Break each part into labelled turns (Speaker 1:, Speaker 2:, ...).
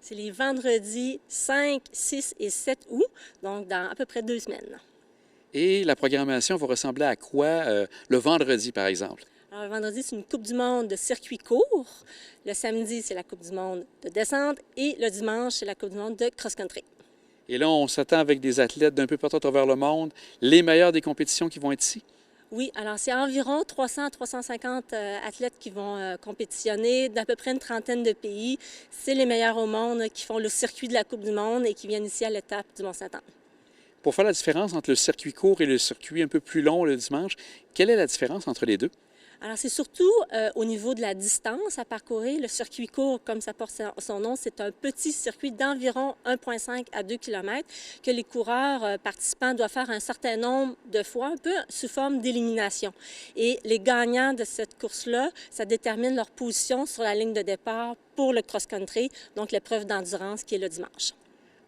Speaker 1: C'est les vendredis 5, 6 et 7 août, donc dans à peu près 2 semaines.
Speaker 2: Et la programmation va ressembler à quoi le vendredi, par exemple?
Speaker 1: Alors, le vendredi, c'est une Coupe du monde de circuit court. Le samedi, c'est la Coupe du monde de descente. Et le dimanche, c'est la Coupe du monde de cross-country.
Speaker 2: Et là, on s'attend avec des athlètes d'un peu partout à travers le monde, les meilleurs des compétitions qui vont être ici.
Speaker 1: Oui, alors c'est environ 300 à 350 athlètes qui vont compétitionner d'à peu près une trentaine de pays. C'est les meilleurs au monde qui font le circuit de la Coupe du monde et qui viennent ici à l'étape du Mont-Saint-Anne.
Speaker 2: Pour faire la différence entre le circuit court et le circuit un peu plus long le dimanche, quelle est la différence entre les deux?
Speaker 1: Alors, c'est surtout au niveau de la distance à parcourir. Le circuit court, comme ça porte son nom, c'est un petit circuit d'environ 1,5 à 2 km que les coureurs participants doivent faire un certain nombre de fois, un peu sous forme d'élimination. Et les gagnants de cette course-là, ça détermine leur position sur la ligne de départ pour le cross-country, donc l'épreuve d'endurance qui est le dimanche.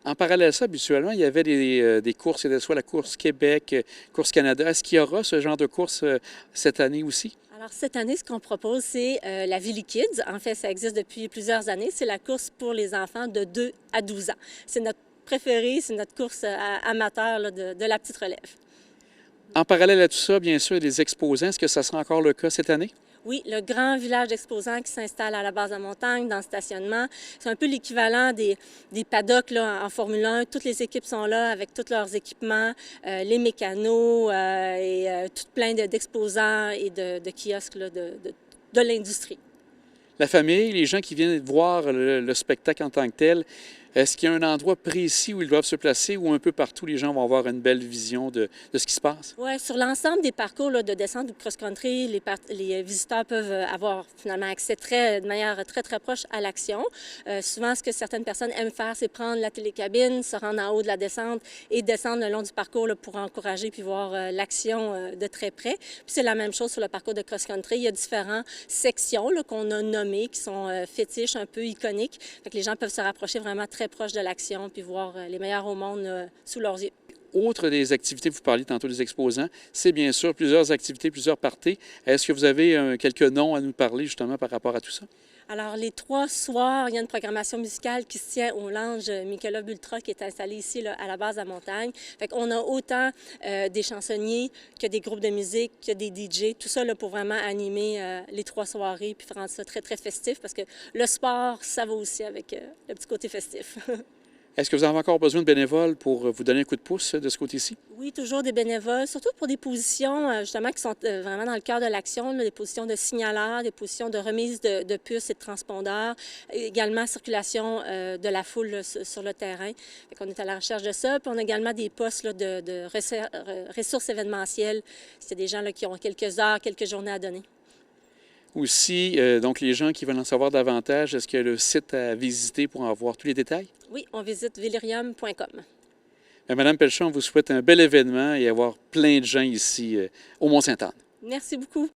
Speaker 2: En parallèle à ça, habituellement, il y avait des courses, il y avait soit la course Québec, course Canada. Est-ce qu'il y aura ce genre de course cette année aussi?
Speaker 1: Alors, cette année, ce qu'on propose, c'est la Vili Kids. En fait, ça existe depuis plusieurs années. C'est la course pour les enfants de 2 à 12 ans. C'est notre préférée, c'est notre course amateur là, de la petite relève.
Speaker 2: En parallèle à tout ça, bien sûr, les exposants, est-ce que ça sera encore le cas cette année?
Speaker 1: Oui, le grand village d'exposants qui s'installe à la base de la montagne, dans le stationnement. C'est un peu l'équivalent des paddocks là, en Formule 1. Toutes les équipes sont là avec tous leurs équipements, les mécanos et tout plein d'exposants et de kiosques là, de l'industrie.
Speaker 2: La famille, les gens qui viennent voir le spectacle en tant que tel, est-ce qu'il y a un endroit précis où ils doivent se placer ou un peu partout les gens vont avoir une belle vision de ce qui se passe?
Speaker 1: Oui, sur l'ensemble des parcours là, de descente ou de cross-country, les visiteurs peuvent avoir finalement accès de manière très, très proche à l'action. Souvent, ce que certaines personnes aiment faire, c'est prendre la télécabine, se rendre en haut de la descente et descendre le long du parcours là, pour encourager puis voir l'action de très près. Puis c'est la même chose sur le parcours de cross-country. Il y a différentes sections qu'on a nommées qui sont fétiches, un peu iconiques. Fait que les gens peuvent se rapprocher vraiment très proche de l'action puis voir les meilleurs au monde sous leurs yeux.
Speaker 2: Autre des activités, vous parliez tantôt des exposants, c'est bien sûr plusieurs activités, plusieurs parties. Est-ce que vous avez quelques noms à nous parler justement par rapport à tout ça?
Speaker 1: Alors, les 3 soirs, il y a une programmation musicale qui se tient au lounge Michelob Ultra qui est installé ici là, à la base de la montagne. Fait qu'on a autant des chansonniers que des groupes de musique, que des DJ, tout ça là, pour vraiment animer les 3 soirées puis rendre ça très, très festif parce que le sport, ça va aussi avec le petit côté festif.
Speaker 2: Est-ce que vous avez encore besoin de bénévoles pour vous donner un coup de pouce de ce côté-ci?
Speaker 1: Oui, toujours des bénévoles, surtout pour des positions justement qui sont vraiment dans le cœur de l'action, des positions de signaleurs, des positions de remise de puces et de transpondeurs, également circulation de la foule là, sur le terrain. On est à la recherche de ça. Puis on a également des postes là, de ressources événementielles. C'est des gens là, qui ont quelques heures, quelques journées à donner.
Speaker 2: Aussi, donc les gens qui veulent en savoir davantage, est-ce qu'il y a le site à visiter pour en voir tous les détails?
Speaker 1: Oui, on visite velirium.com.
Speaker 2: Madame Pelchon, on vous souhaite un bel événement et avoir plein de gens ici au Mont-Sainte-Anne.
Speaker 1: Merci beaucoup.